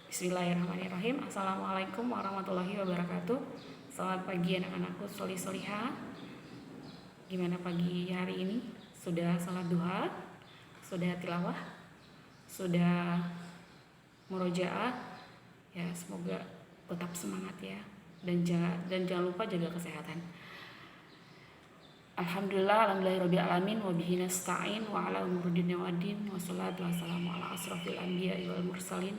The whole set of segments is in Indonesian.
Bismillahirrahmanirrahim. Assalamualaikum warahmatullahi wabarakatuh. Selamat pagi anak-anakku solih-solihah. Gimana pagi hari ini? Sudah salat duha? Sudah tilawah? Sudah murojaah? Ya, semoga tetap semangat ya. Dan jangan lupa jaga kesehatan. Alhamdulillahirabbil alamin wa bihi nasta'in wa ala umuri dunya waddin wa salatu wassalamu ala asrofil anbiya'i wal mursalin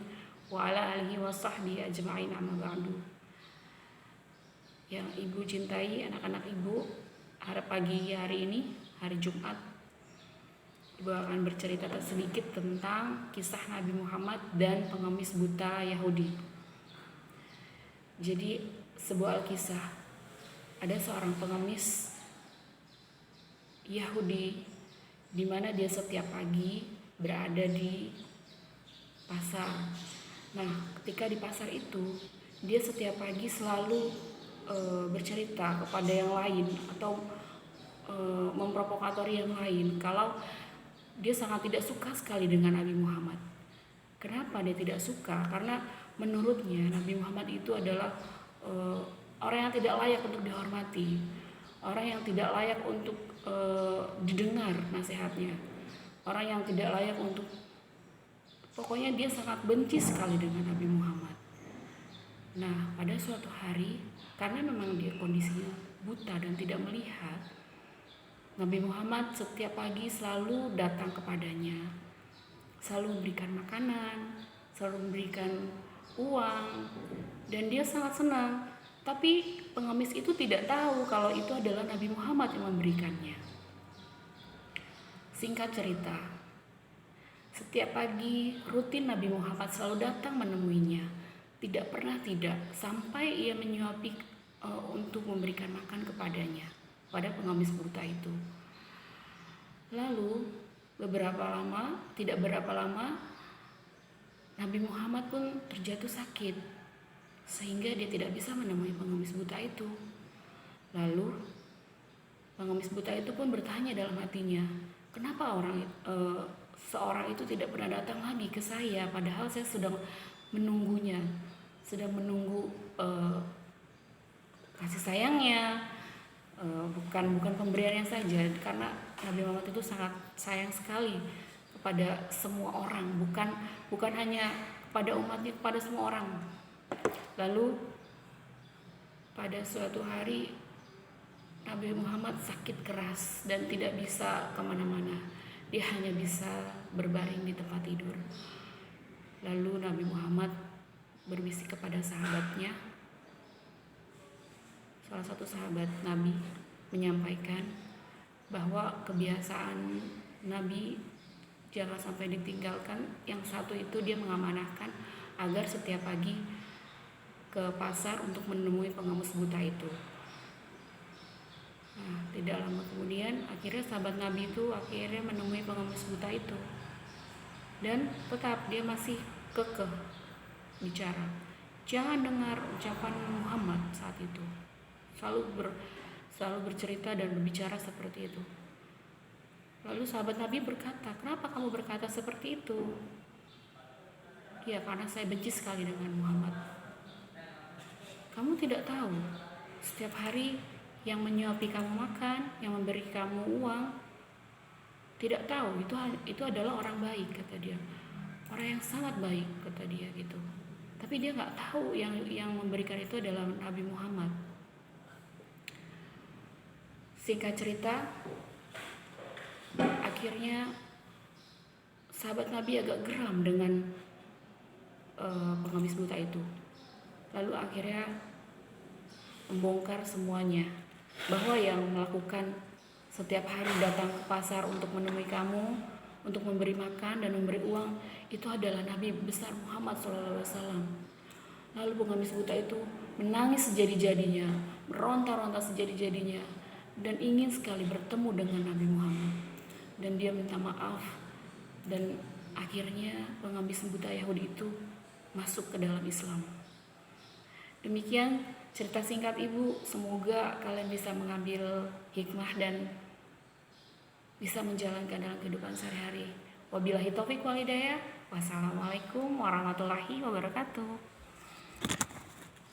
wa ala alihi wa sahbihi ajma'in amma ba'du. Yang ibu cintai, anak-anak ibu, pagi hari ini, hari Jumat, ibu akan bercerita sedikit tentang kisah Nabi Muhammad dan pengemis buta Yahudi. Jadi sebuah kisah, ada seorang pengemis Yahudi di mana dia setiap pagi berada di pasar. Nah, ketika di pasar itu, dia setiap pagi selalu bercerita kepada yang lain atau memprovokatori yang lain kalau dia sangat tidak suka sekali dengan Nabi Muhammad. Kenapa dia tidak suka? Karena menurutnya Nabi Muhammad itu adalah orang yang tidak layak untuk dihormati, orang yang tidak layak untuk didengar nasihatnya, orang yang tidak layak untuk, pokoknya dia sangat benci sekali dengan Nabi Muhammad. Nah, pada suatu hari, karena memang dia kondisinya buta dan tidak melihat, Nabi Muhammad setiap pagi selalu datang kepadanya, selalu memberikan makanan, selalu memberikan uang, dan dia sangat senang. Tapi pengemis itu tidak tahu kalau itu adalah Nabi Muhammad yang memberikannya. Singkat cerita, setiap pagi rutin Nabi Muhammad selalu datang menemuinya. Tidak pernah tidak, sampai ia menyuapi untuk memberikan makan kepadanya, pada pengemis buta itu. Lalu tidak berapa lama Nabi Muhammad pun terjatuh sakit, sehingga dia tidak bisa menemui pengemis buta itu. Lalu pengemis buta itu pun bertanya dalam hatinya, kenapa seorang itu tidak pernah datang lagi ke saya, padahal saya sedang menunggunya, sedang menunggu kasih sayangnya, bukan pemberiannya saja, karena Nabi Muhammad itu sangat sayang sekali kepada semua orang, bukan hanya kepada umatnya, kepada semua orang. Lalu pada suatu hari Nabi Muhammad sakit keras dan tidak bisa kemana-mana. Dia hanya bisa berbaring di tempat tidur. Lalu Nabi Muhammad berbisik kepada sahabatnya. Salah satu sahabat Nabi menyampaikan bahwa kebiasaan Nabi jangan sampai ditinggalkan. Yang satu itu dia mengamanahkan agar setiap pagi ke pasar untuk menemui pengemis buta itu. Nah, tidak lama kemudian akhirnya sahabat Nabi itu akhirnya menemui pengemis buta itu, dan tetap dia masih kekeh bicara, jangan dengar ucapan Muhammad saat itu. Selalu bercerita dan berbicara seperti itu. Lalu sahabat Nabi berkata, kenapa kamu berkata seperti itu? Ya, karena saya benci sekali dengan Muhammad. Kamu tidak tahu, setiap hari yang menyuapi kamu makan, yang memberi kamu uang, tidak tahu itu adalah orang baik, kata dia. Orang yang sangat baik, kata dia gitu. Tapi dia nggak tahu yang memberikan itu adalah Nabi Muhammad. Singkat cerita, akhirnya sahabat Nabi agak geram dengan pengemis buta itu. Lalu akhirnya membongkar semuanya, bahwa yang melakukan setiap hari datang ke pasar untuk menemui kamu, untuk memberi makan dan memberi uang, itu adalah Nabi besar Muhammad SAW. Lalu pengemis buta itu menangis sejadi-jadinya, meronta-ronta sejadi-jadinya, dan ingin sekali bertemu dengan Nabi Muhammad. Dan dia minta maaf, dan akhirnya pengemis buta Yahudi itu masuk ke dalam Islam. Demikian cerita singkat ibu, semoga kalian bisa mengambil hikmah dan bisa menjalankan dalam kehidupan sehari-hari. Wabillahi taufiq wal hidayah. Wassalamualaikum warahmatullahi wabarakatuh.